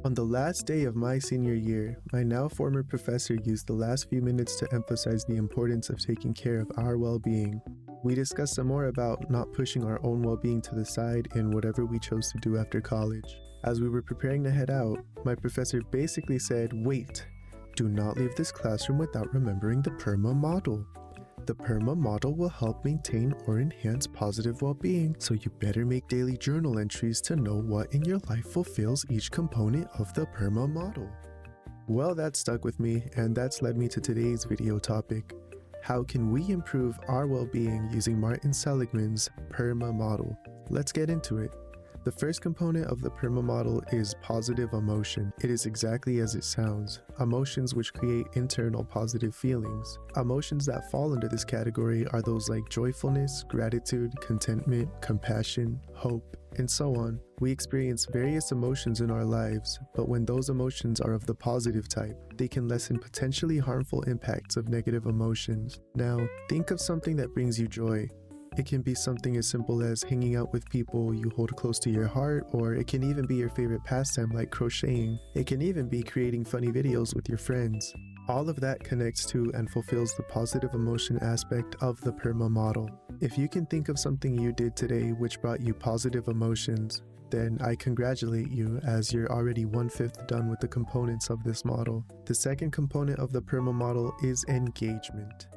On the last day of my senior year, my now former professor used the last few minutes to emphasize the importance of taking care of our well-being. We discussed some more about not pushing our own well-being to the side in whatever we chose to do after college. As we were preparing to head out, my professor basically said, "Wait, do not leave this classroom without remembering the PERMA model. The PERMA model will help maintain or enhance positive well-being, so you better make daily journal entries to know what in your life fulfills each component of the PERMA model." Well, that stuck with me, and that's led me to today's video topic. How can we improve our well-being using Martin Seligman's PERMA model? Let's get into it. The first component of the PERMA model is positive emotion. It is exactly as it sounds, emotions which create internal positive feelings. Emotions that fall under this category are those like joyfulness, gratitude, contentment, compassion, hope, and so on. We experience various emotions in our lives, but when those emotions are of the positive type, they can lessen potentially harmful impacts of negative emotions. Now, think of something that brings you joy. It can be something as simple as hanging out with people you hold close to your heart, or it can even be your favorite pastime like crocheting. It can even be creating funny videos with your friends. All of that connects to and fulfills the positive emotion aspect of the PERMA model. If you can think of something you did today which brought you positive emotions, then I congratulate you, as you're already 1/5 done with the components of this model. The second component of the PERMA model is engagement.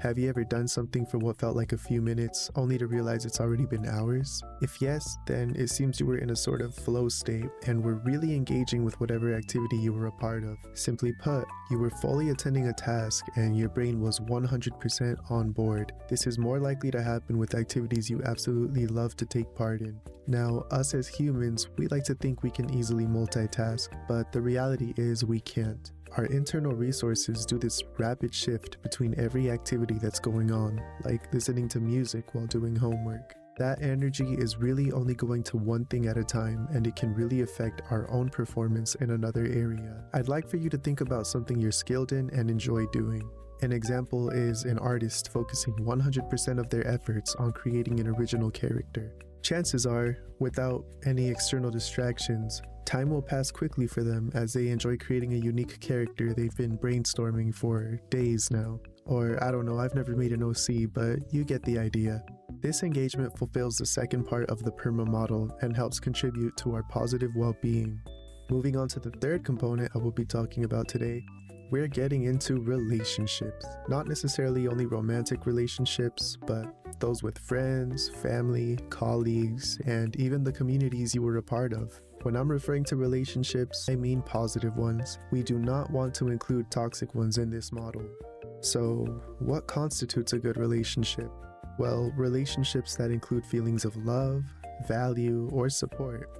Have you ever done something for what felt like a few minutes, only to realize it's already been hours? If yes, then it seems you were in a sort of flow state and were really engaging with whatever activity you were a part of. Simply put, you were fully attending a task and your brain was 100% on board. This is more likely to happen with activities you absolutely love to take part in. Now, us as humans, we like to think we can easily multitask, but the reality is we can't. Our internal resources do this rapid shift between every activity that's going on, like listening to music while doing homework. That energy is really only going to one thing at a time, and it can really affect our own performance in another area. I'd like for you to think about something you're skilled in and enjoy doing. An example is an artist focusing 100% of their efforts on creating an original character. Chances are, without any external distractions, time will pass quickly for them as they enjoy creating a unique character they've been brainstorming for days now. Or I don't know, I've never made an OC, but you get the idea. This engagement fulfills the second part of the PERMA model and helps contribute to our positive well-being. Moving on to the third component I will be talking about today, we're getting into relationships. Not necessarily only romantic relationships, but those with friends, family, colleagues, and even the communities you were a part of. When I'm referring to relationships, I mean positive ones. We do not want to include toxic ones in this model. So, what constitutes a good relationship? Well, relationships that include feelings of love, value, or support.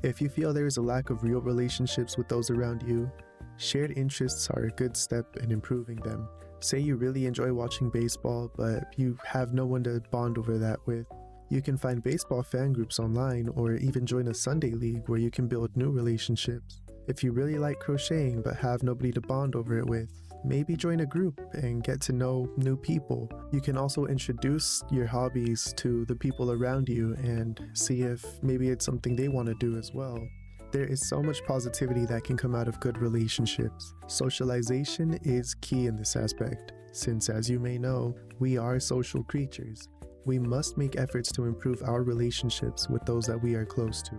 If you feel there is a lack of real relationships with those around you, shared interests are a good step in improving them. Say you really enjoy watching baseball, but you have no one to bond over that with. You can find baseball fan groups online, or even join a Sunday league where you can build new relationships. If you really like crocheting but have nobody to bond over it with, maybe join a group and get to know new people. You can also introduce your hobbies to the people around you and see if maybe it's something they want to do as well. There is so much positivity that can come out of good relationships. Socialization is key in this aspect, since as you may know, we are social creatures. We must make efforts to improve our relationships with those that we are close to.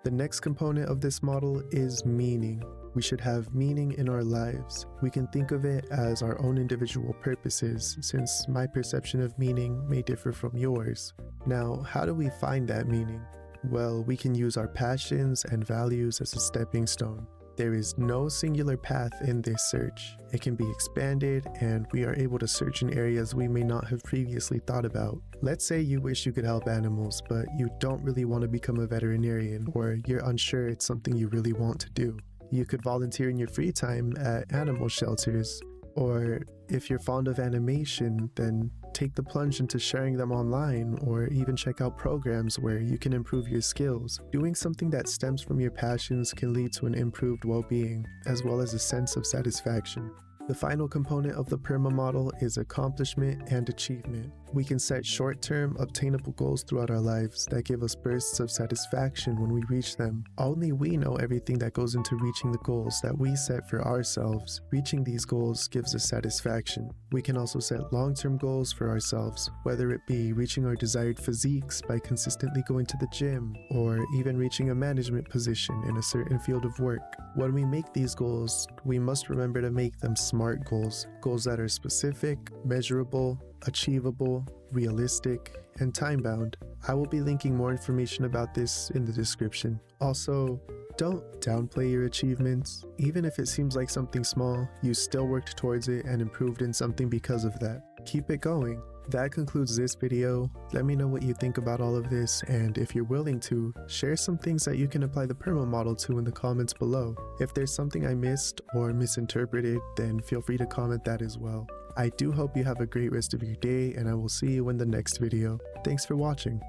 The next component of this model is meaning. We should have meaning in our lives. We can think of it as our own individual purposes, since my perception of meaning may differ from yours. Now, how do we find that meaning? Well, we can use our passions and values as a stepping stone. There is no singular path in this search. It can be expanded, and we are able to search in areas we may not have previously thought about. Let's say you wish you could help animals, but you don't really want to become a veterinarian, or you're unsure it's something you really want to do. You could volunteer in your free time at animal shelters, or if you're fond of animation, then take the plunge into sharing them online, or even check out programs where you can improve your skills. Doing something that stems from your passions can lead to an improved well-being, as well as a sense of satisfaction. The final component of the PERMA model is accomplishment and achievement. We can set short-term, obtainable goals throughout our lives that give us bursts of satisfaction when we reach them. Only we know everything that goes into reaching the goals that we set for ourselves. Reaching these goals gives us satisfaction. We can also set long-term goals for ourselves, whether it be reaching our desired physiques by consistently going to the gym, or even reaching a management position in a certain field of work. When we make these goals, we must remember to make them SMART goals, goals that are specific, measurable, achievable, realistic, and time-bound. I will be linking more information about this in the description. Also, don't downplay your achievements. Even if it seems like something small, you still worked towards it and improved in something because of that. Keep it going. That concludes this video. Let me know what you think about all of this, and if you're willing to, share some things that you can apply the PERMA model to in the comments below. If there's something I missed or misinterpreted, then feel free to comment that as well. I do hope you have a great rest of your day, and I will see you in the next video. Thanks for watching.